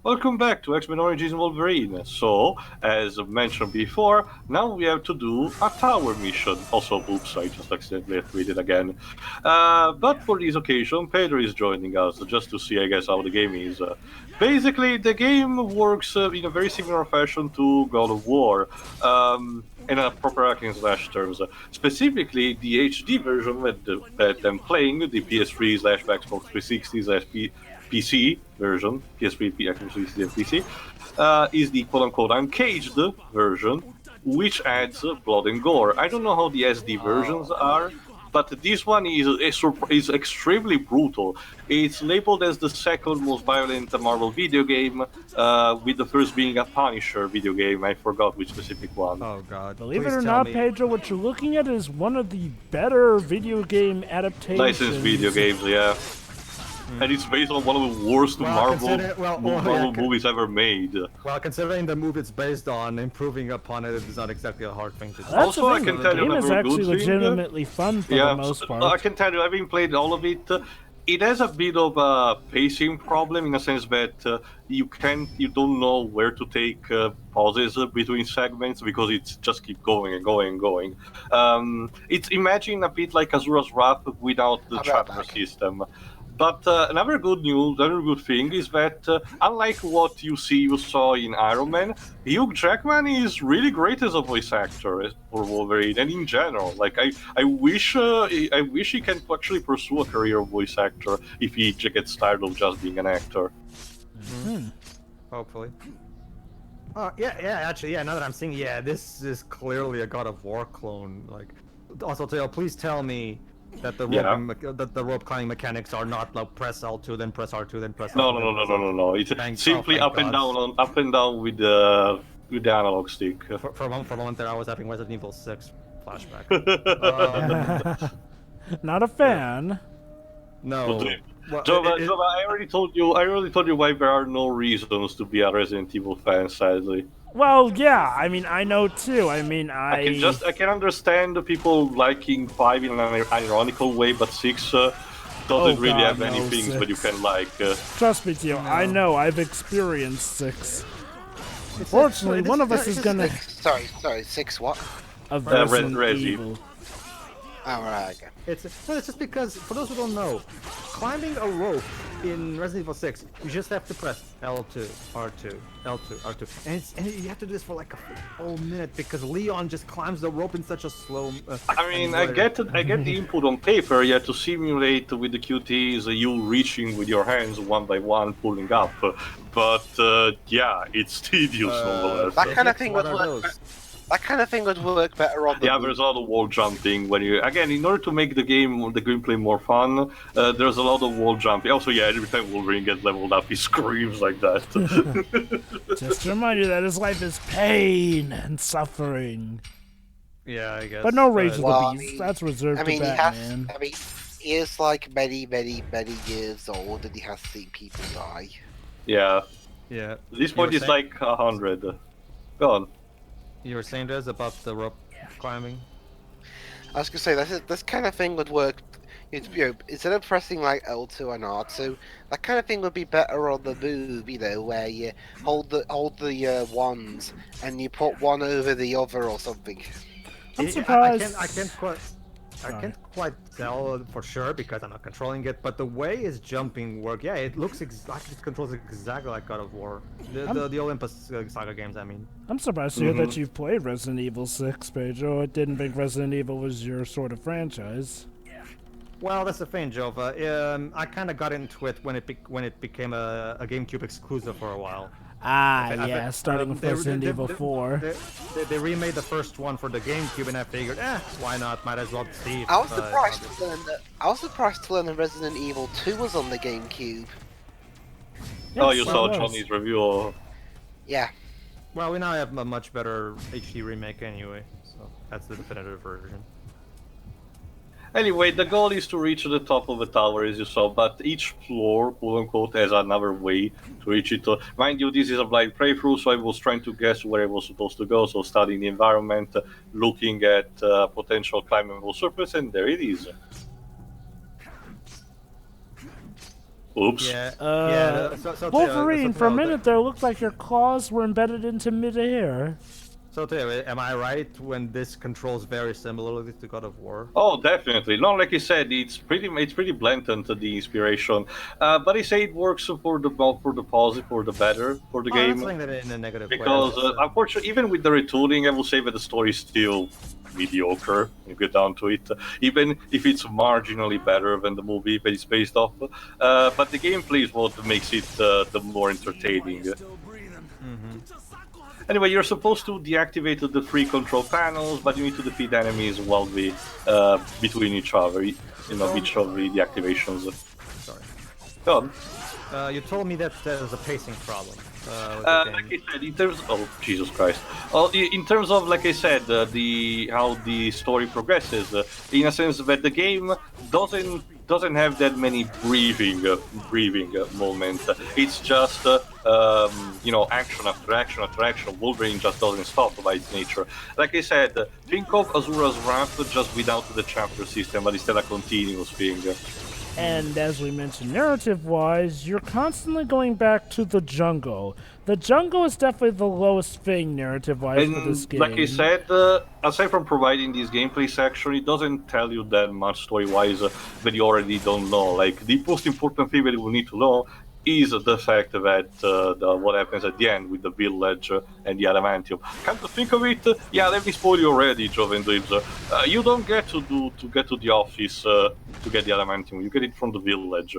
Welcome back to X-Men Origins Wolverine. So, as mentioned before, now we have to do a tower mission. Also, oops, I just accidentally tweeted again. But for this occasion, Pedro is joining us, just to see, I guess, how the game is. Basically, the game works in a very similar fashion to God of War, in a proper hack and slash terms. Specifically, the HD version that I'm playing, the PS3 / Xbox 360 / PC version, PS3, Xbox 360, and PC, is the quote-unquote uncaged version, which adds blood and gore. I don't know how the SD versions are, but this one is extremely brutal. It's labeled as the second most violent Marvel video game, with the first being a Punisher video game. I forgot which specific one. Oh god. Believe Please it or tell not, me. Pedro, what you're looking at is one of the better video game adaptations. Licensed video games, yeah. And it's based on one of the worst Marvel movies ever made. Well, considering the movie it's based on, improving upon it is not exactly a hard thing to do. That's Also, the I thing, can the tell you game is another actually good thing. legitimately fun for the most part. I can tell you, having played all of it, it has a bit of a pacing problem in a sense that you don't know where to take pauses between segments because it's just keep going and going and going. It's imagine a bit like Azura's Wrath without the chapter system. But another good thing is that unlike what you saw in Iron Man, Hugh Jackman is really great as a voice actor for Wolverine, and in general. Like I wish he can actually pursue a career of voice actor if he gets tired of just being an actor. Hopefully. Actually, now that I'm seeing, this is clearly a God of War clone. Like, also, Tail, please tell me that the rope climbing mechanics are not like press L2, then press R2, then press L2. No. It's simply up and down with the analog stick. For a moment there, I was having Resident Evil 6 flashback. Not a fan. No. Well, Jova, I already told you why there are no reasons to be a Resident Evil fan, sadly. Well, yeah, I mean, I know too. I mean, I can understand the people liking 5 in an ironical way, but 6 doesn't really have many things that you can like. Trust me, Tio, I know, I've experienced 6. Unfortunately, one of us is gonna... Sorry, 6 what? Of Resident Evil. Oh, right, okay. It's just because, for those who don't know, climbing a rope in Resident Evil 6, you just have to press L2, R2, L2, R2. And you have to do this for like a whole minute because Leon just climbs the rope in such a slow... I mean, I get the input on paper, yeah, to simulate with the QTEs you reaching with your hands one by one, pulling up. But, yeah, it's tedious nonetheless. That kind of thing would work. That kind of thing would work better on the there's a lot of wall jumping when you in order to make the gameplay more fun. There's a lot of wall jumping. Also, every time Wolverine gets leveled up, he screams like that. Just to remind you that his life is pain and suffering. Yeah, I guess. But no Rage of the Beast. That's reserved to Batman. He is like many years old, and he has seen people die. Yeah. Yeah. At this point, it's like 100. Go on. You were saying this about the rope climbing? I was gonna say this kind of thing would work. Instead of pressing like L2 and R2, that kind of thing would be better on the move. Where you hold the wands and you put one over the other or something. I'm surprised. I can't quite tell for sure because I'm not controlling it, but the way his jumping works, it looks like it controls exactly like God of War. The Olympus Saga games, I mean. I'm surprised to hear that you've played Resident Evil 6, Pedro. I didn't think Resident Evil was your sort of franchise. Well, that's the thing, Jova. I kind of got into it when it became a GameCube exclusive for a while. Starting with Resident Evil 4. They remade the first one for the GameCube, and I figured, why not? Might as well see. I was surprised to learn that Resident Evil 2 was on the GameCube. Yes, you saw Johnny's review. Yeah. Well, we now have a much better HD remake anyway, so that's the definitive version. Anyway, the goal is to reach the top of the tower, as you saw, but each floor, quote-unquote, has another way to reach it. Mind you, this is a blind playthrough, so I was trying to guess where I was supposed to go, so studying the environment, looking at potential climbable surface, and there it is. Oops. Yeah. So Wolverine, for a Theo, minute there, it looked like your claws were embedded into midair. So Theo, am I right when this controls very similarly to God of War? Oh, definitely. No, like you said, it's pretty blatant the inspiration. But I say it works for the positive, for the better for the I'm not game. saying that in a negative way. Because unfortunately, even with the retooling, I will say that the story is still mediocre when you get down to it. Even if it's marginally better than the movie that it's based off, but the gameplay is what makes it the more entertaining. Anyway, you're supposed to deactivate the free control panels, but you need to defeat enemies while we between each other. Each of the deactivations. Sorry. Go on. You told me that there's a pacing problem. With the Like game. I said, in terms Jesus Christ, in terms of like I said, how the story progresses, in a sense that the game doesn't have that many breathing moments. It's just action after action after action. Wolverine just doesn't stop by its nature. Like I said, think of Azura's Wrath just without the chapter system, but instead a continuous thing. And as we mentioned, narrative-wise, you're constantly going back to the jungle. The jungle is definitely the lowest thing narrative-wise for this game. Like I said, aside from providing this gameplay section, it doesn't tell you that much story-wise that you already don't know. Like, the most important thing that you will need to know is the fact that what happens at the end with the village and the adamantium. Come to think of it, yeah, let me spoil you already, Joven Dibs. You don't get to get to the office to get the adamantium. You get it from the village.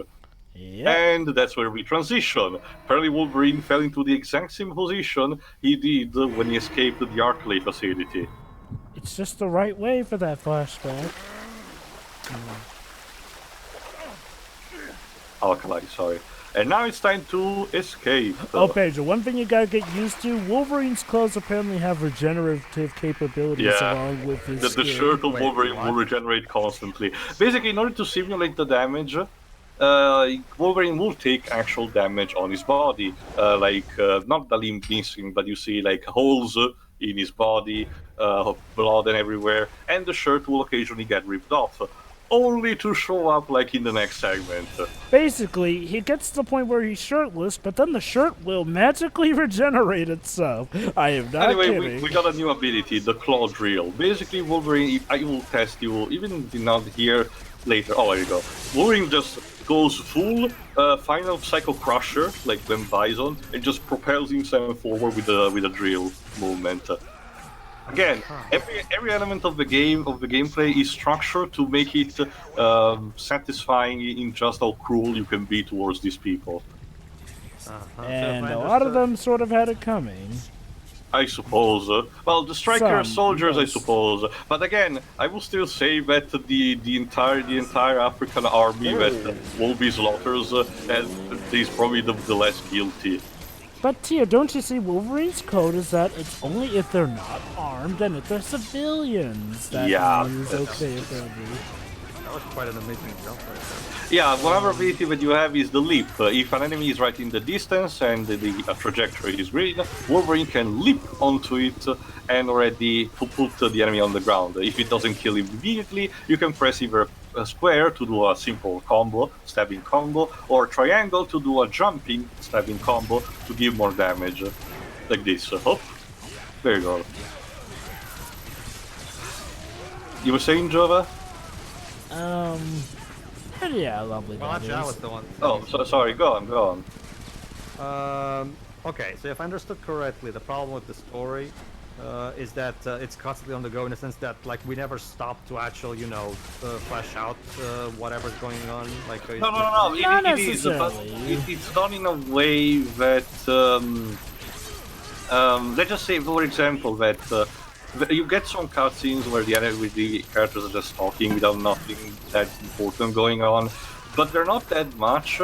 Yep. And that's where we transition. Apparently Wolverine fell into the exact same position he did when he escaped the Arclay facility. It's just the right way for that flashback. Alkali, sorry. And now it's time to escape. Oh, Pedro, one thing you gotta get used to, Wolverine's clothes apparently have regenerative capabilities along with his the skin. shirt of Wolverine will regenerate constantly. Basically, in order to simulate the damage, Wolverine will take actual damage on his body, not the limb missing, but you see like holes in his body, blood and everywhere, and the shirt will occasionally get ripped off, only to show up like in the next segment. Basically, he gets to the point where he's shirtless, but then the shirt will magically regenerate itself. I am not kidding. We got a new ability, the claw drill. Basically, Wolverine, I will test you, even if you're not here later. Oh, there you go. Wolverine just goes full final Psycho Crusher, like when Bison, and just propels himself forward with a drill movement. Again, every element of the gameplay is structured to make it satisfying in just how cruel you can be towards these people. And a lot of them sort of had it coming. I suppose. Well, the Stryker Some, soldiers, yes. I suppose. But again, I will still say that the entire African army that Wolvie slaughters is probably the less guilty. But Tia, don't you see Wolverine's code is that it's only if they're not armed and if they're civilians that is okay apparently. That was quite an amazing jump right there. Yeah, one other ability that you have is the leap. If an enemy is right in the distance and the trajectory is green, Wolverine can leap onto it and already put the enemy on the ground. If it doesn't kill him immediately, you can press either a square to do a simple combo, stabbing combo, or triangle to do a jumping stabbing combo to give more damage. Like this. Hop. There you go. You were saying, Jova? Yeah, lovely. Well, actually, I was the one. Oh, sorry, go on. Okay, so if I understood correctly, the problem with the story is that it's constantly on the go in the sense that like we never stop to actually, flesh out whatever's going on. Like No. Not It is, but necessarily. it's done in a way that let's just say, for example, that you get some cutscenes where the characters are just talking without nothing that important going on, but they're not that much,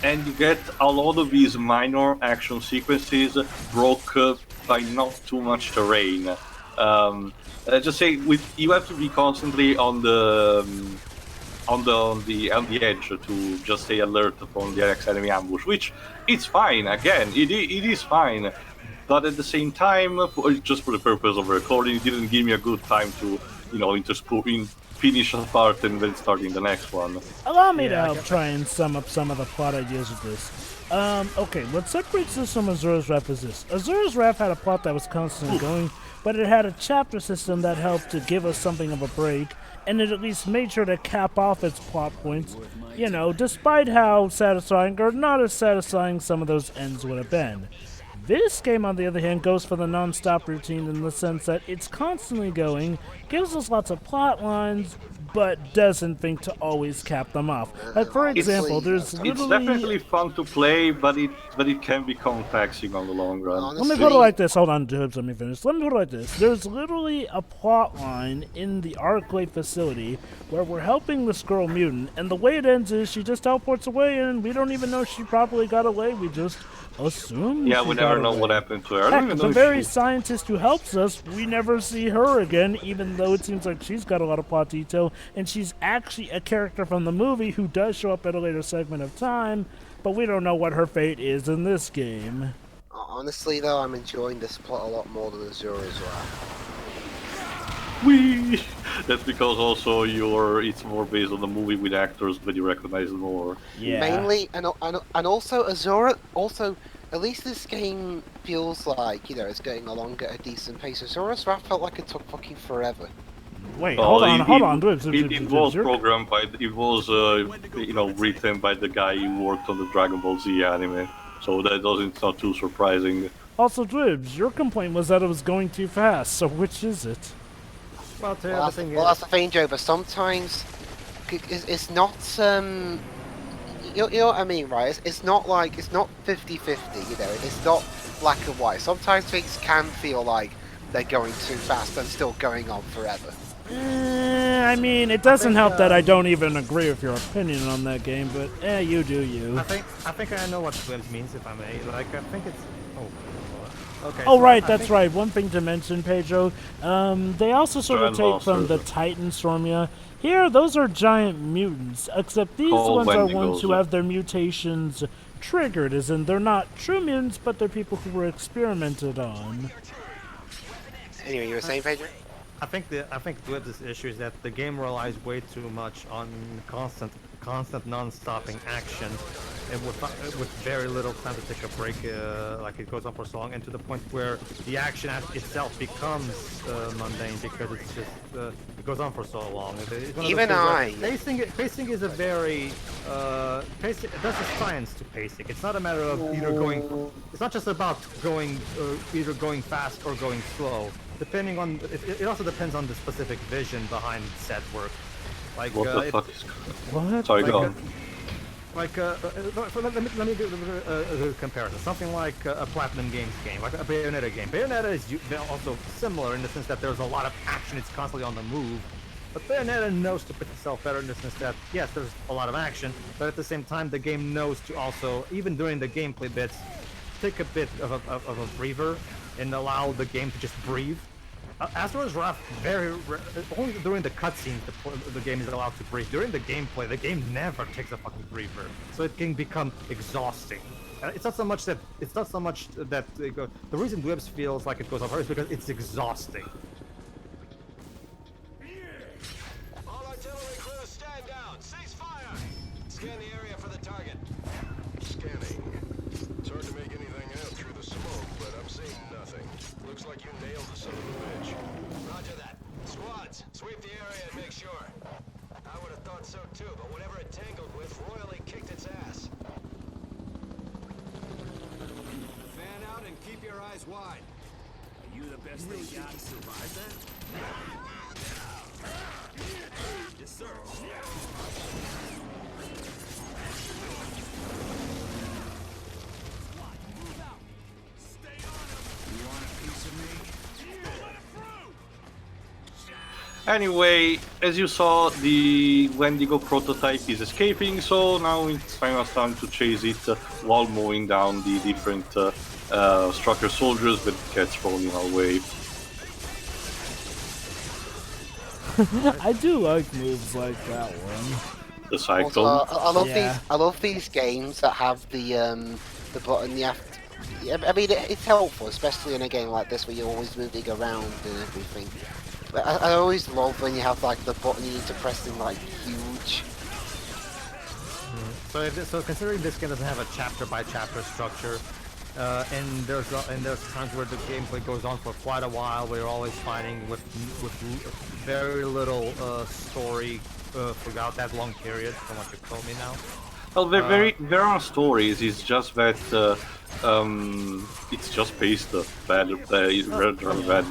and you get a lot of these minor action sequences broke by not too much terrain. Just say you have to be constantly on the edge to just stay alert from the next enemy ambush, which it's fine. Again, it is fine. But at the same time, just for the purpose of recording, it didn't give me a good time to, finish a part and then starting the next one. Allow me to Yeah, I help get try and sum up some of the plot ideas of this. Okay, what separates this from Azura's Wrath is this. Azura's Wrath had a plot that was constantly going, but it had a chapter system that helped to give us something of a break, and it at least made sure to cap off its plot points, you know, despite how satisfying or not as satisfying some of those ends would have been. This game, on the other hand, goes for the non-stop routine in the sense that it's constantly going, gives us lots of plot lines, but doesn't think to always cap them off. Like, for example, there's It's literally... definitely fun to play, but it can become taxing on the long run. Honestly, Let me put it like this. Hold on, Dibs, let me finish. Let me put it like this. There's literally a plot line in the Arclay facility where we're helping this girl mutant, and the way it ends is she just teleports away, and we don't even know she properly got away. We just assume Yeah, she we got never know away. what happened to her. I don't Heck, even know the if very she- scientist who helps us, we never see her again, even though it seems like she's got a lot of plot detail, and she's actually a character from the movie who does show up at a later segment of time, but we don't know what her fate is in this game. honestly though, I'm enjoying this plot a lot more than Azura's Wrath. Whee! That's because also it's more based on the movie with actors that you recognize more. Yeah. Mainly, and also Azura. Also, at least this game feels like, you know, it's going along at a decent pace. Azura's Wrath felt like it took fucking forever. Wait, Oh, hold on. It was programmed by, it was, written by the guy who worked on the Dragon Ball Z anime. So it's not too surprising. Also, Dribs, your complaint was that it was going too fast, so which is it? Well, the Well, thing that's the thing, Joe. But sometimes it's not you know what I mean, right? It's not like it's not 50-50. You know, it's not black and white. Sometimes things can feel like they're going too fast and still going on forever. I mean, it doesn't help that I don't even agree with your opinion on that game, but you do you. I think I know what Swims means, if I may. Like, I think it's... Oh, okay. Oh, so right, I that's think- right. One thing to mention, Pedro. They also sort of Giant take from the monsters. Titan-ehr. Here, those are giant mutants, except these Called ones are ones Wendigos. who have their mutations triggered, as in they're not true mutants, but they're people who were experimented on. Anyway, you were saying, Pedro? I think Dwib's issue is that the game relies way too much on constant non-stopping action, and with very little time to take a break. Like it goes on for so long, and to the point where the action itself becomes mundane because it's just it goes on for so long. It's one of those Even things where I- pacing is a very pacing. There's a science to pacing. It's not a matter of either going. It's not just about going either going fast or going slow. Depending on it also depends on the specific vision behind set work. Like What the fuck is... What? Sorry, like, go on. Let me do a comparison. Something like a Platinum Games game, like a Bayonetta game. Bayonetta is also similar in the sense that there's a lot of action. It's constantly on the move. But Bayonetta knows to put itself better in the sense that, yes, there's a lot of action, but at the same time, the game knows to also, even during the gameplay bits, take a bit of a breather and allow the game to just breathe. Azura's Wrath, only during the cutscenes the game is allowed to breathe. During the gameplay, the game never takes a fucking breather, so it can become exhausting. It's not so much that the reason Dwebs feels like it goes off is because it's exhausting. All artillery crews stand down. Cease fire. Scan the area for the target. Scanning. It's hard to make anything out through the smoke, but I'm seeing nothing. Looks like you nailed the son of a bitch. Roger that. Squads, sweep the area and make sure. I would have thought so too, but whatever it tangled with royally kicked its ass. Fan out and keep your eyes wide. Are you the best they got to survive that? Yes, sir. You want a piece of me? Anyway, as you saw, the Wendigo prototype is escaping, so now it's time to chase it while mowing down the different Stryker soldiers that get thrown in our way. I do like moves like that one. The Also, cycle. I love these games that have the button you have to, I mean, it's helpful, especially in a game like this where you're always moving around and everything. I always love when you have like the button you need to press in like huge. So considering this game doesn't have a chapter by chapter structure, and there's times where the gameplay goes on for quite a while, where you're always fighting with very little story throughout that long period. From what you told me now. Well, there are stories. It's just that it's just paced rather badly,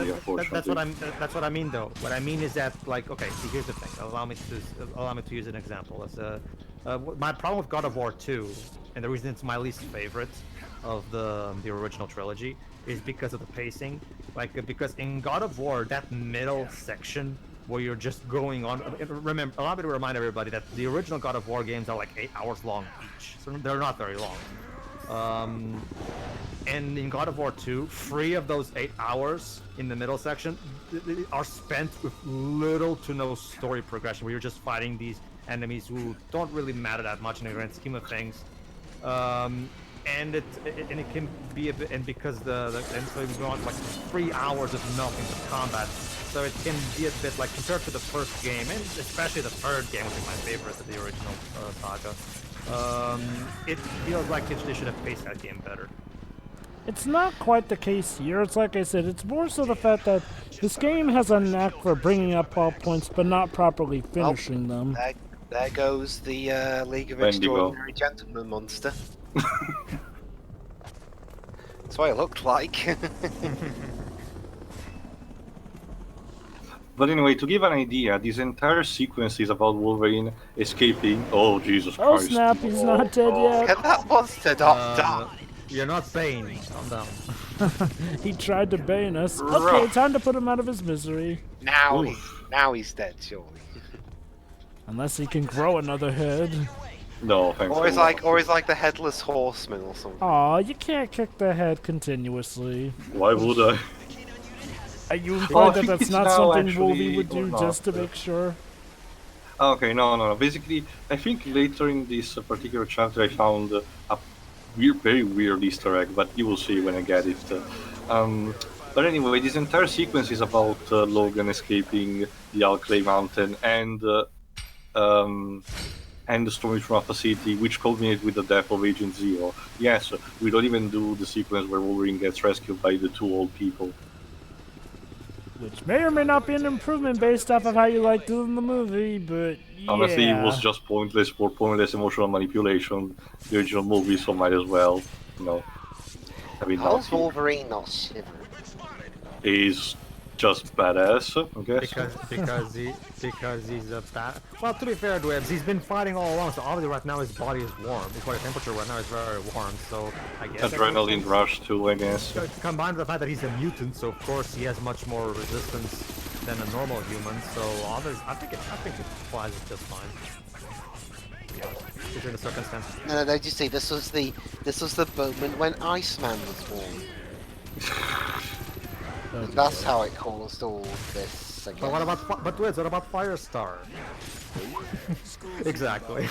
unfortunately. That's what I mean, though. What I mean is that, like, okay, see, here's the thing. Allow me to use an example. As my problem with God of War 2, and the reason it's my least favorite of the original trilogy, is because of the pacing. Like, because in God of War, that middle section where you're just going on. Remember, allow me to remind everybody that the original God of War games are like 8 hours long each, so they're not very long. And in God of War 2, 3 of those 8 hours in the middle section are spent with little to no story progression, where you're just fighting these enemies who don't really matter that much in the grand scheme of things. And it can be a bit, and because and so you go on like 3 hours of nothing but combat, so it can be a bit like, compared to the first game, and especially the third game, which is my favorite of the original saga. It feels like they should have paced that game better. It's not quite the case here. It's like I said, it's more so the fact that this game has a knack for bringing up all points, but not properly finishing them. There goes the League of Wendigo. Extraordinary Gentlemen monster. That's what it looked like. But anyway, to give an idea, this entire sequence is about Wolverine escaping. Oh, Jesus Oh Christ. snap, he's not dead yet. Get that monster die. You're not Bane. Calm down. He tried to bane us. Okay, time to put him out of his misery. Now Oof. he's dead, surely. Unless he can grow another head. No, thanks. Or he's like the headless horseman or something. Aw, you can't kick the head continuously. Why would I? Are you I implying that think that's it's not now something actually Wolvie would do or not, just to make sure? Okay, no. Basically, I think later in this particular chapter I found a very weird Easter egg, but you will see when I get it. But anyway, this entire sequence is about Logan escaping the Alclay Mountain and the Stormtrooper facility, which culminated with the death of Agent Zero. Yes, we don't even do the sequence where Wolverine gets rescued by the 2 old people. Which may or may not be an improvement based off of how you liked it in the movie, but yeah. Honestly, it was just pointless emotional manipulation. The original movie, so might as well, have it How's not. Wolverine not shivering? He's just badass, I guess. Because he's a bad. Well, to be fair, Dwebs, he's been fighting all along. So obviously, right now his body is warm. His body temperature right now is very warm. So I guess Adrenaline rush too, I guess. Combined with the fact that he's a mutant, so of course he has much more resistance than a normal human. So I think it applies just fine. Considering the circumstances. No, just see, this was the moment when Iceman was born. That's how it caused all this. But what about Firestar? Exactly.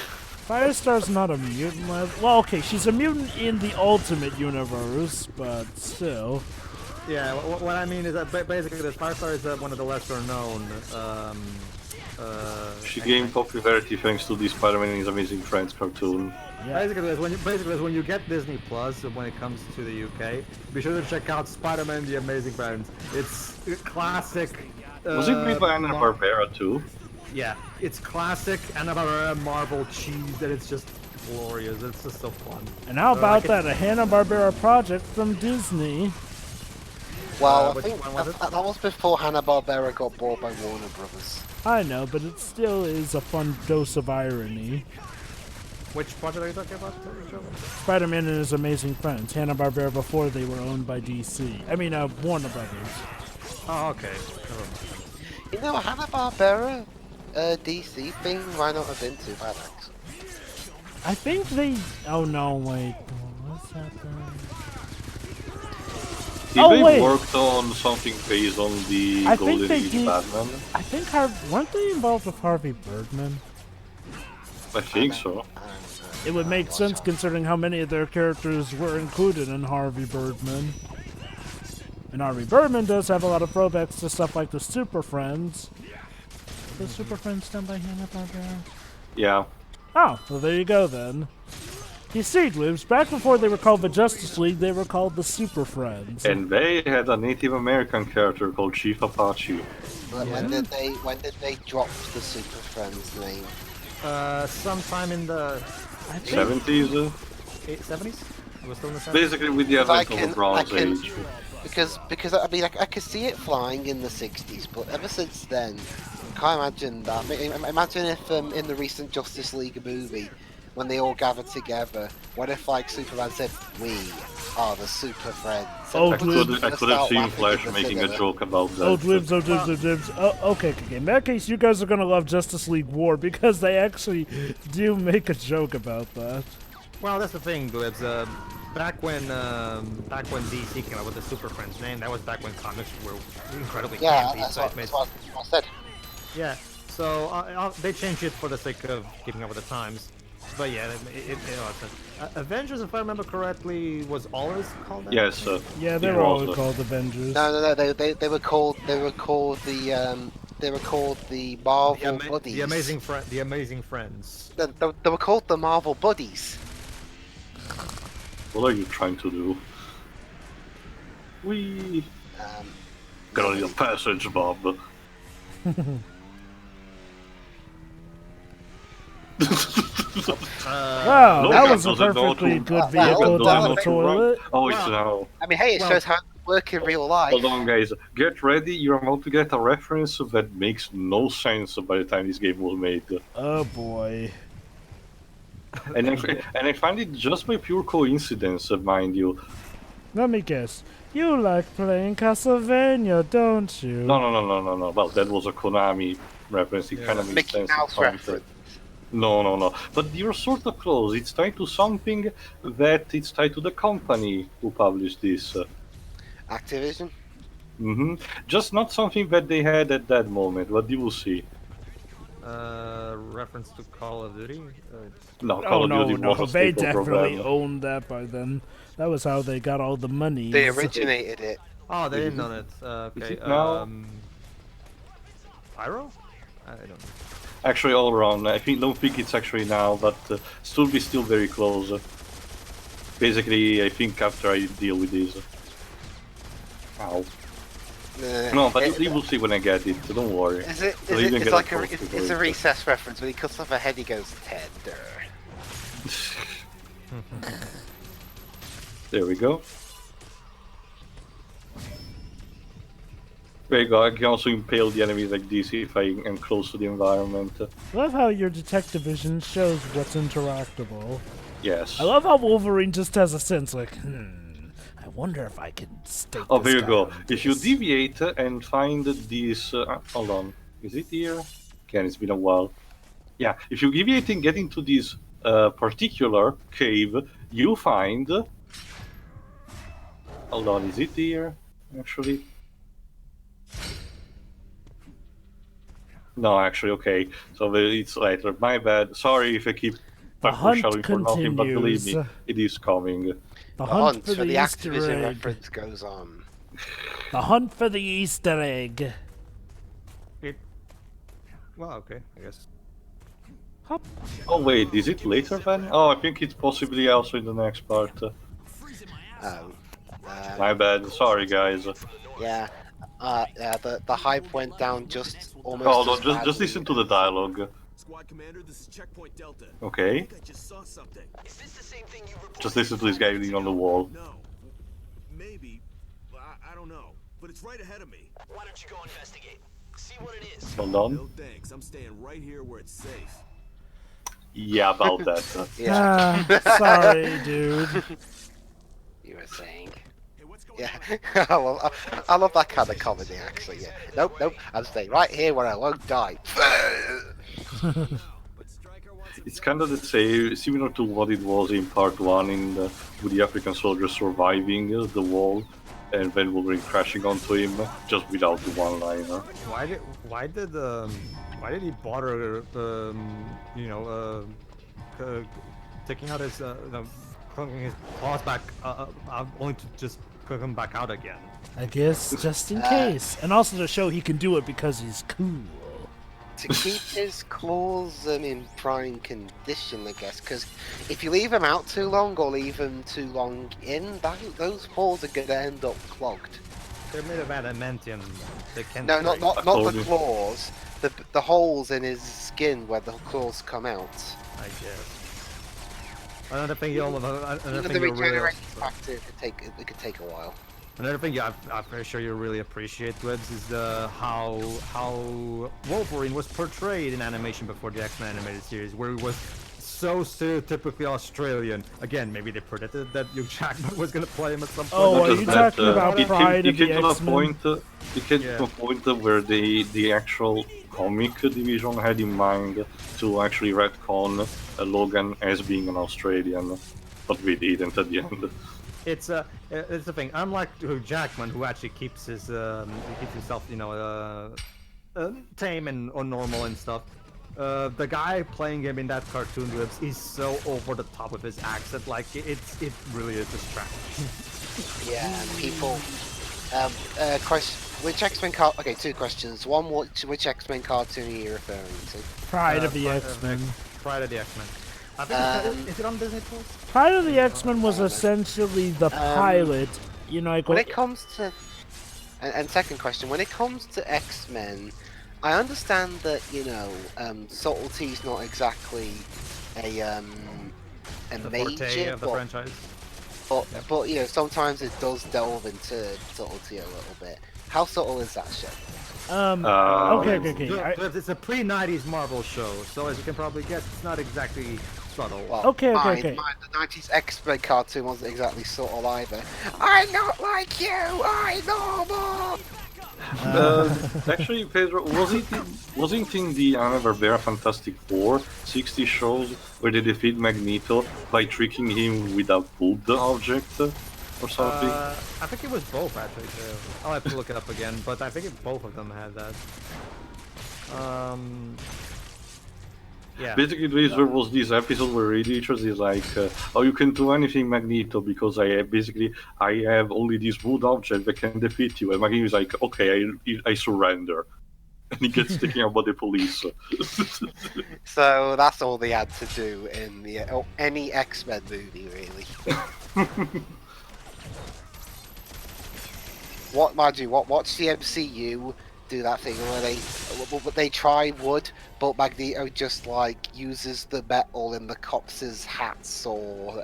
Firestar's not a mutant. Well, okay, she's a mutant in the Ultimate Universe, but still. Yeah, what I mean is that basically the Firestar is one of the lesser known. She gained popularity thanks to the Spider-Man and His Amazing Friends cartoon. Yeah. Basically, when you get Disney Plus, when it comes to the UK, be sure to check out Spider-Man and the Amazing Friends. It's classic. Was it made by Hanna-Barbera too? Yeah, it's classic Hanna-Barbera Marvel cheese, and it's just glorious. It's just so fun. And how about that? A Hanna-Barbera project from Disney. Well, I which think one was it? that was before Hanna-Barbera got bought by Warner Brothers. I know, but it still is a fun dose of irony. Which project are you talking about, Joe? Spider-Man and His Amazing Friends, Hanna-Barbera before they were owned by DC. I mean, Warner Brothers. Oh, okay. You know, Hanna-Barbera DC thing might not have been too bad, actually. I think they... Oh, no, wait. What's happening? Did they worked on something based on the Golden Age Batman? I think weren't they involved with Harvey Birdman? I think so. It would make sense considering how many of their characters were included in Harvey Birdman. And Army Birdman does have a lot of throwbacks to stuff like the Super Friends. The Super Friends done by Hanna-Barbera? Yeah. Oh, well there you go then. You see, Dweebs, back before they were called the Justice League, they were called the Super Friends. And they had a Native American character called Chief Apache. When did they drop the Super Friends name? Sometime in the 70s? 70s? It was still in the 70s? Basically with the advent of the Bronze Age. Because I mean I could see it flying in the 60s, but ever since then, I can't imagine that. Imagine if in the recent Justice League movie, when they all gathered together, what if like Superman said, "We are the Super Friends"? Oh, I could have seen Flash making a joke about that. Oh, Dweebs. Oh, okay. In that case, you guys are gonna love Justice League War because they actually do make a joke about that. Well, that's the thing, Glibs. Back when DC came out with the Super Friends name, that was back when comics were incredibly Yeah, campy. that's So what, it made, that's what I said. yeah. So they changed it for the sake of keeping up with the times. But yeah, Avengers, if I remember correctly, was always called that. Yes. Yeah, they it were was, all called Avengers. No. They were called the Marvel Buddies. The Amazing Friends. They were called the Marvel Buddies. What are you trying to do? We got on your passage, Bob. Wow, no, that that was a doesn't go perfectly to- good Well, vehicle that down the doesn't toilet. Oh, it's now. I mean, hey, it shows how it works in real life. Hold on, guys. Get ready. You're about to get a reference that makes no sense by the time this game was made. Oh boy. And I find it just by pure coincidence, mind you. Let me guess. You like playing Castlevania, don't you? No. Well, that was a Konami reference. It kind of makes Mickey sense. Mouse in context. reference. No. But you're sort of close. It's tied to something that it's tied to the company who published this. Activision. Just not something that they had at that moment. What you will see. Reference to Call of Duty. No, Call Oh of no, Duty no, was a they staple definitely program. owned that by then. That was how they got all the money. They originated it. Oh, they didn't know it. Okay. it now? Pyro? I don't know. Actually, all around. Don't think it's actually now, but still very close. Basically, I think after I deal with this. Ow. No, but you will see when I get it. Don't worry. It's like it's a recess reference. When he cuts off a head, he goes tender. There we go. There you go. I can also impale the enemies like this if I am close to the environment. Love how your detective vision shows what's interactable. Yes. I love how Wolverine just has a sense like, I wonder if I can stake Oh, this there you guy go. on If you this. deviate and find these... hold on. Is it here? Again, it's been a while. Yeah, if you deviate and get into this particular cave, you find... Hold on, is it here? Actually? No, actually, okay. So it's later. My bad. Sorry if I keep hunt foreshadowing for nothing, but believe me, continues. it is coming. The The hunt for the the Easter Activision egg. reference goes on. The hunt for the Easter egg. Well, okay, I guess. Hop. Oh wait, is it later then? Oh, I think it's possibly also in the next part. My bad. Sorry, guys. Yeah. The hype went down just almost. Hold on, as just badly. listen to the dialogue. Squad commander, this is checkpoint Delta. Okay. I just saw something. Is this the same thing you reported? Just listen to this guy leaning on the wall. No. Maybe. I don't know. But it's right ahead of me. Why don't you go investigate? See what it is. Hold on. No thanks. I'm staying right here where it's safe. Yeah, about that. Yeah. Sorry, dude. You were saying. Hey, what's going Yeah. I love that kind of comedy. Actually. Yeah. Nope. I'm staying right here where I won't die. on? But Stryker wants It's kind of the same, similar to what it was in part 1 with the African soldier surviving the wall and then Wolverine crashing onto him, just without the one-liner. Why did he bother taking out his his claws back only to just come back out again. I guess just in case. And also to show he can do it because he's cool. To keep his claws in prime condition, I guess, because if you leave them out too long or leave them too long in, those paws are going to end up clogged. They're made of adamantium. They can't. No, not break, the claws. The holes in his skin where the claws come out. I guess. Another thing you'll. Another The thing you'll really. regeneration factor it could take a while. Another thing, I'm pretty sure you really appreciate, Webs, is how Wolverine was portrayed in animation before the X-Men animated series, where he was so stereotypically Australian. Again, maybe they predicted that Hugh Jackman was gonna play him at some point. Oh, Not are just you that, talking about it Pride came, of the it came to a X-Men? point. It came Yeah. to a point where the actual comic division had in mind to actually retcon Logan as being an Australian, but we didn't at the end. It's the thing. Unlike Hugh Jackman, who actually keeps his he keeps himself, tame and or normal and stuff. The guy playing him in that cartoon Webs is so over the top with his accent, like it really is distracting. Yeah, and people. Question: which X-Men Okay, two questions. One, which X-Men cartoon are you referring to? Pride of the Pride X-Men. Pride of the X-Men. I think is it on Disney Plus? Pride of the X-Men was essentially the pilot. You know, like When it comes to, and second question, when it comes to X-Men, I understand that subtlety's not exactly a The major, forte of the franchise. but sometimes it does delve into subtlety a little bit. How subtle is that show? Okay. It's a pre-90s Marvel show, so as you can probably guess, it's not exactly subtle. Well, Okay. The 90s X-Men cartoon wasn't exactly subtle either. I'm not like you, I know more! Actually, Pedro, wasn't in the Hanna-Barbera Fantastic Four 60 shows where they defeat Magneto by tricking him with a wood object or something? I think it was both actually. Too. I'll have to look it up again, but I think both of them had that. Yeah. Basically, there was this episode where Radiators is like, "Oh, you can do anything, Magneto, because I have only this wood object that can defeat you." And Magneto is like, "Okay, I surrender," and he gets taken out by the police. So that's all they had to do in any X-Men movie, really. Watch the MCU do that thing where they try wood, but Magneto just uses the metal in the cops' hats or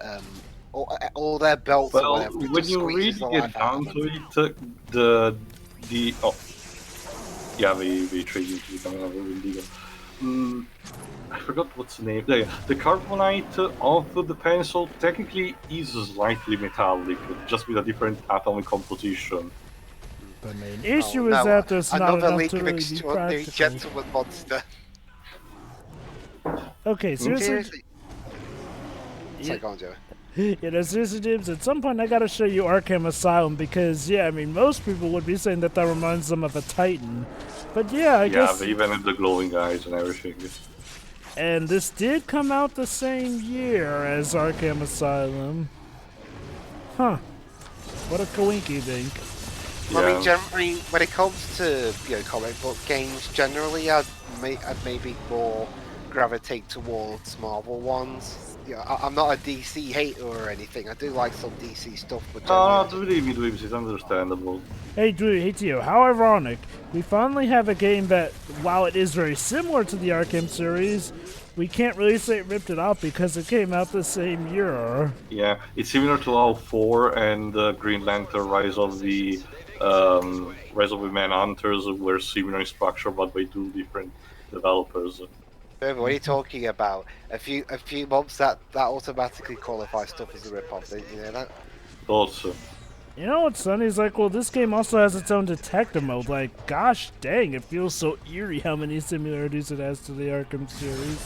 their belts or Well, whatever. when you really get down to it, they trade you to become another Wendigo. I forgot what's the name. The carbonite of the pencil technically is slightly metallic, just with a different atomic composition. The main issue is that there's not another enough leak to of really be extraordinary practical. gentleman monster. Okay, seriously. Seriously. Yeah. Go on, Joey. Seriously, Dibs, at some point I gotta show you Arkham Asylum because, most people would be saying that reminds them of a Titan. But I guess... Yeah, they even have the glowing eyes and everything. And this did come out the same year as Arkham Asylum. Huh. What a coinky dink. I mean, generally, when it comes to comic book games, generally I'd maybe more gravitate towards Marvel ones. I'm not a DC hater or anything. I do like some DC stuff, but believe me, Dweebs, it's understandable. Hey Drew, hey Tio, how ironic. We finally have a game that, while it is very similar to the Arkham series, we can't really say it ripped it off because it came out the same year. Yeah, it's similar to All 4 and Green Lantern Rise of the Manhunters were similar in structure, but by two different developers. What are you talking about? A few months that automatically qualifies stuff as a rip-off. You know that? Also, You know what's funny? It's like, well, this game also has its own detective mode. Like, gosh dang, it feels so eerie how many similarities it has to the Arkham series.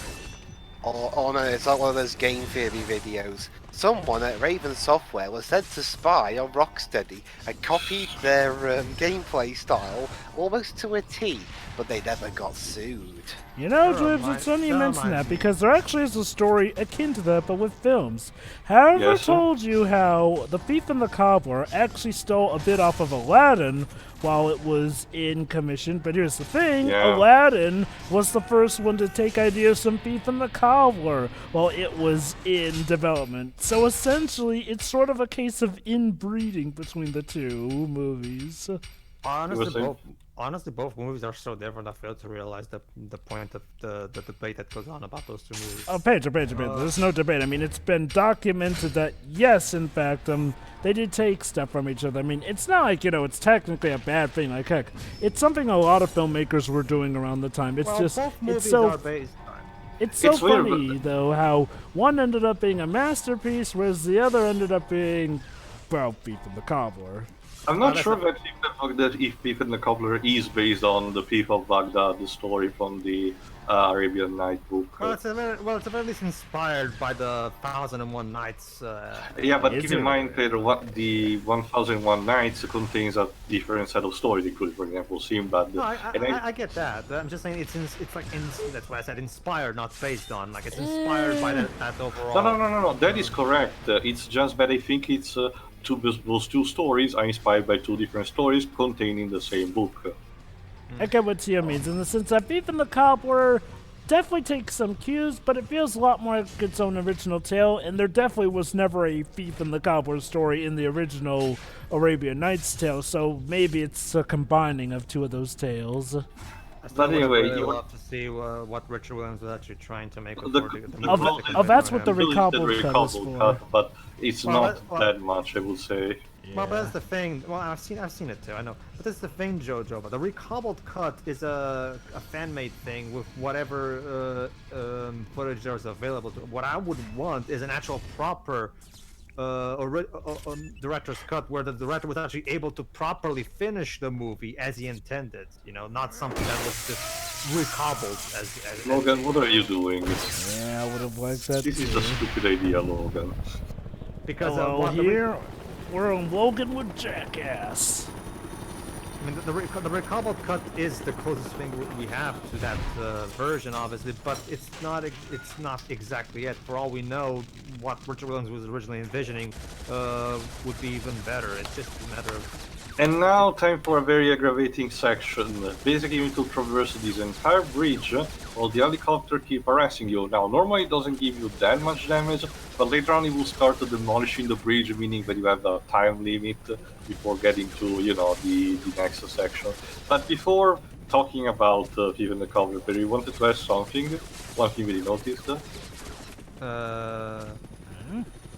Oh no, it's not one of those game theory videos. Someone at Raven Software was said to spy on Rocksteady and copied their gameplay style almost to a T, but they never got sued. You know, Never Dribs, mind. it's funny you Never mention mind. that because there actually is a story akin to that, but with films. Have I Yes, sir? told you how the Thief and the Cobbler actually stole a bit off of Aladdin while it was in commission? But here's the thing, Yeah. Aladdin was the first one to take ideas from Thief and the Cobbler while it was in development. So essentially, it's sort of a case of inbreeding between the two movies. Honestly, was in- both movies are so different. I fail to realize the point of the debate that goes on about those two movies. Oh, Pedro, there's no debate. I mean, it's been documented that, yes, in fact, they did take stuff from each other. I mean, it's not like, it's technically a bad thing. Like, heck, it's something a lot of filmmakers were doing around the time. It's Well, just, both movies it's so, are based on. it's so It's weird, funny, though, how one ended up being a masterpiece, whereas the other ended up being, well, Thief and the Cobbler. I'm not sure that if Thief and the Cobbler is based on the Thief of Baghdad, the story from the Arabian Night book. Well, it's at very least inspired by the 1001 Nights. Yeah, but Is keep in it? mind, Pedro, what the 1001 Nights contains a different set of stories. It could, for example, Sinbad. No, And I get that. I'm just saying it's like that's why I said inspired, not based on. Like it's inspired by that overall. No. That is correct. It's just that I think it's those two stories are inspired by two different stories contained in the same book. I get what Tia means in the sense that Thief and the Cobbler definitely takes some cues, but it feels a lot more like its own original tale, and there definitely was never a Thief and the Cobbler story in the original Arabian Nights tale, so maybe it's a combining of two of those tales. I still But would anyway, really you- love to see what Richard Williams was actually trying to make The- before the- the Oh, movie. oh, that's what the Still is recobbled the cut is recobbled for. cut, but it's Well, not well- that much, I would say. Well, but that's the thing. Well, I've seen it too. I know, but that's the thing, Jojo. But the recobbled cut is a fan-made thing with whatever footage there's available. What I would want is an actual proper director's cut where the director was actually able to properly finish the movie as he intended. Not something that was just recobbled as Logan, what are you doing? Yeah, I would have liked that This is too. a stupid idea, Logan. because Hello, what the here, we're on Logan with Jackass. I mean, the recobbled cut is the closest thing we have to that version, obviously, but it's not exactly it. For all we know, what Richard Williams was originally envisioning would be even better. It's just a matter of. And now, time for a very aggravating section. Basically, you need to traverse this entire bridge while the helicopter keep harassing you. Now, normally it doesn't give you that much damage, but later on it will start demolishing the bridge, meaning that you have a time limit before getting to, the next section. But before talking about Thief and the Cobbler, you wanted to ask something? One thing that you noticed?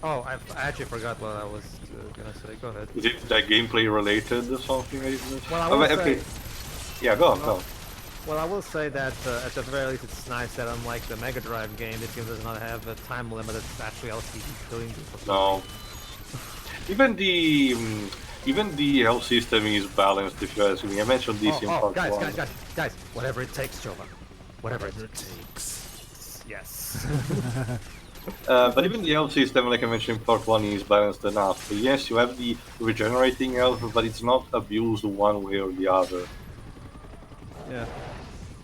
Oh, I actually forgot what I was gonna say. Go ahead. Is it that gameplay related or something? Well, I will Okay. say. Yeah, go on. Well, I will say that at the very least, it's nice that unlike the Mega Drive game, this game does not have a time limit. It's actually LCD killing you. No. Even the health system is balanced, if you ask me. I mentioned this in part guys, 1. guys! Whatever it takes, Jova. Whatever it takes. Yes. But even the health system, like I mentioned in part 1, is balanced enough. Yes, you have the regenerating health, but it's not abused one way or the other. Yeah.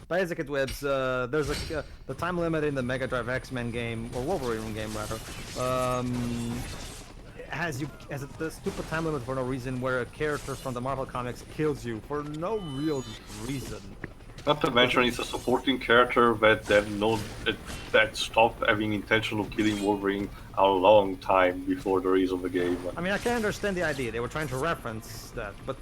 Basically, Webs, there's the time limit in the Mega Drive X-Men game, or Wolverine game rather, has the stupid time limit for no reason, where a character from the Marvel Comics kills you for no real reason. Not to mention, it's a supporting character that stopped having intention of killing Wolverine a long time before the release of the game. I mean, I can understand the idea. They were trying to reference that, but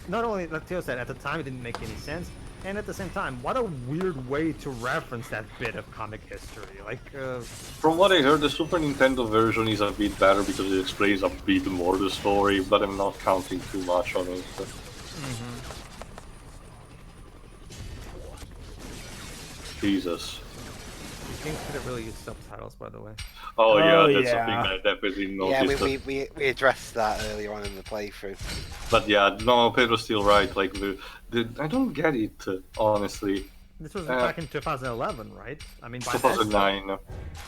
not only, like Theo said, at the time it didn't make any sense, and at the same time, what a weird way to reference that bit of comic history. From what I heard, the Super Nintendo version is a bit better because it explains a bit more the story, but I'm not counting too much on it. Jesus. These games could have really used subtitles, by the way. Oh yeah, Oh, that's yeah. something I definitely Yeah, noticed. we addressed that earlier on in the playthrough. But yeah, no, Pedro's still right. Like, I don't get it, honestly. This was back in 2011, right? I mean, by 2009. Oh,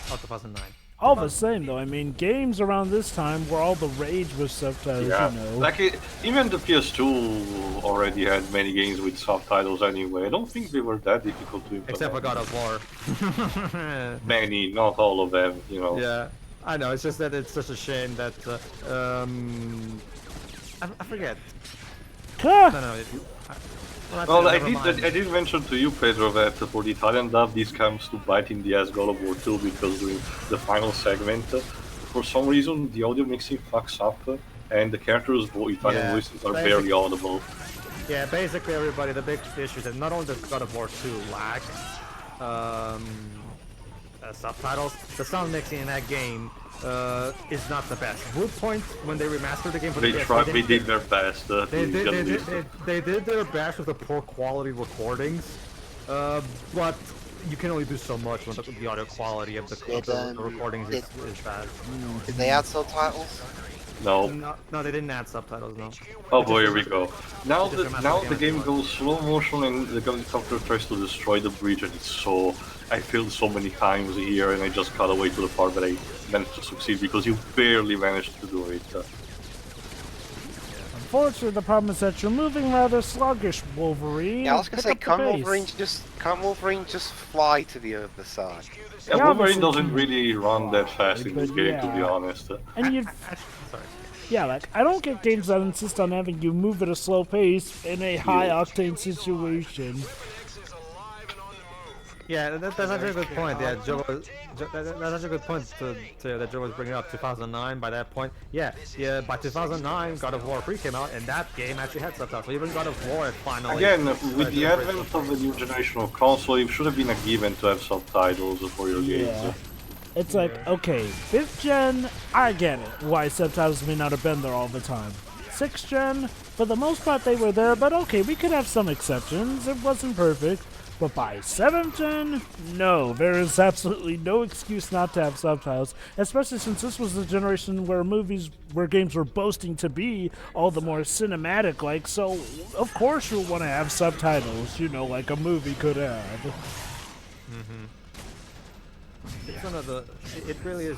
2009. All the same, though, I mean, games around this time were all the rage with subtitles, Yeah, you know. like even the PS2 already had many games with subtitles anyway. I don't think they were that difficult to implement. Except for God of War. Many, not all of them, you know. Yeah, I know. It's just that it's such a shame that I forget. Huh. No. Well, never mind. I did mention to you, Pedro, that for the Italian dub, this comes to bite in the ass God of War 2 because during the final segment, for some reason, the audio mixing fucks up, and the characters' Italian Yeah, voices are basically- barely audible. Yeah, basically everybody, the big issue is that not only does God of War 2 lack subtitles, the sound mixing in that game is not the best. Bluepoint, when they remastered the game for the PS3, They did their best. they did their best with the poor quality recordings, but you can only do so much when the audio quality of the recordings is bad. Did they add subtitles? No. No, they didn't add subtitles, no. Oh boy, here we go. Now They just the remastered the game game. goes slow motion and the helicopter tries to destroy the bridge, and it's so... I failed so many times here, and I just cut away to the part that I managed to succeed because you barely managed to do it. Unfortunately, the problem is that you're moving rather sluggish, Wolverine. Yeah, I was gonna Pick say, up the pace. can't Wolverine just fly to the other side? Yeah, Yeah, Wolverine but- doesn't really run that fast in this But game, to be yeah. honest. And you, Sorry. yeah, like I don't get games that insist on having you move at a slow pace in a high octane situation. Yeah, that's actually a good point. Yeah, that's actually a good point that Joe was bringing up. 2009. By that point, yeah. By 2009, God of War 3 came out, and that game actually had subtitles. So even God of War had finally. Again, with the advent of the new generation of console, it should have been a given to have subtitles for your games. Yeah. It's like, okay, 5th gen, I get it, why subtitles may not have been there all the time. 6th gen, for the most part they were there, but okay, we could have some exceptions, it wasn't perfect. But by 7th gen, no, there is absolutely no excuse not to have subtitles, especially since this was the generation where games were boasting to be all the more cinematic-like, so of course you'll want to have subtitles, you know, like a movie could have. It's one of the. It really is.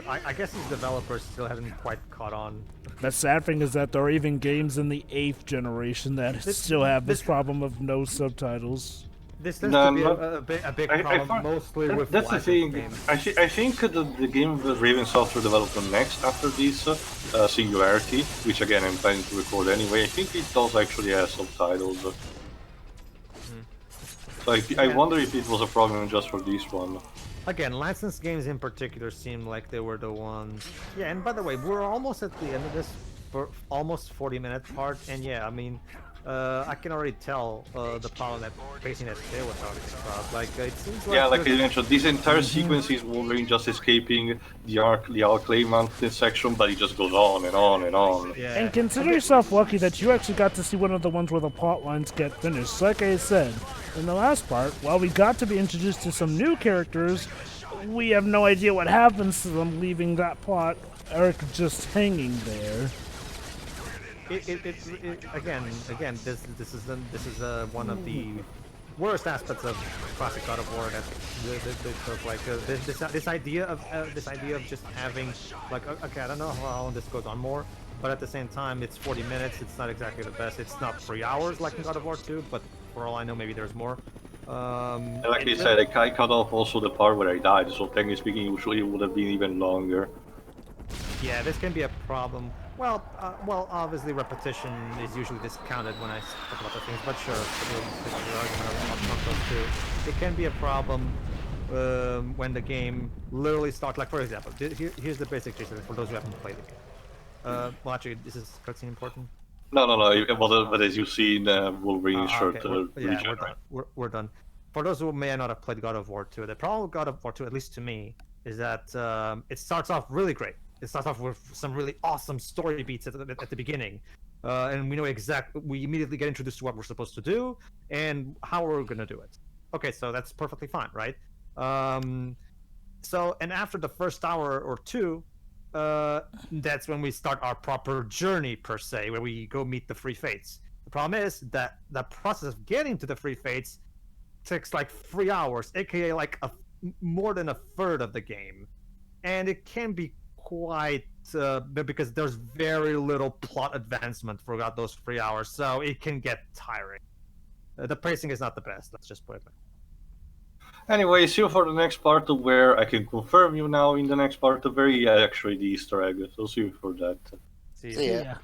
I guess these developers still haven't quite caught on. The sad thing is that there are even games in the 8th generation that still have this problem of no subtitles. This tends No, to be no. a big I problem, find- mostly with That's the licensed thing. games. I think the game that Raven Software developed next after this, Singularity, which again I'm planning to record anyway, I think it does actually have subtitles. So I wonder if it was a problem just for this one. Again, licensed games in particular seem like they were the ones. Yeah, and by the way, we're almost at the end of this for almost 40-minute part, and yeah, I mean, I can already tell the problem that facing that Tail was talking about. Like, it seems like Yeah, like I there's- mentioned, this entire sequence is Wolverine just escaping the Alclay Mountain section, but it just goes on and on and on. yeah. And consider yourself lucky that you actually got to see one of the ones where the plot lines get finished. Like I said, in the last part, while we got to be introduced to some new characters, we have no idea what happens to them leaving that plot arc just hanging there. Again, this is one of the worst aspects of classic God of War. This idea of just having like, okay, I don't know how long this goes on more, but at the same time, it's 40 minutes. It's not exactly the best. It's not 3 hours like in God of War 2, but for all I know, maybe there's more. And like I said, I cut off also the part where I died, so technically speaking, usually it would have been even longer. Yeah, this can be a problem. Well, obviously repetition is usually discounted when I talk about the things, but sure, the argument of those two. It can be a problem when the game literally starts. Like, for example, here's the basic case for those who haven't played the game. Well, actually, is this cutscene important? No, but as you see in Wolverine's shirt, Okay, we're done. For those who may not have played God of War 2, the problem with God of War 2, at least to me, is that it starts off really great. It starts off with some really awesome story beats at the beginning, and we know we immediately get introduced to what we're supposed to do and how we're gonna do it. Okay, so that's perfectly fine, right? So, and after the first hour or two, that's when we start our proper journey per se, where we go meet the Free Fates. The problem is that the process of getting to the Free Fates takes like 3 hours, aka like more than a third of the game, and it can be quite because there's very little plot advancement throughout those 3 hours, so it can get tiring. The pacing is not the best. Let's just put it. Anyway, see you for the next part where I can confirm you now in the next part where he actually the Easter egg. So see you for that. See See you. ya. Yeah.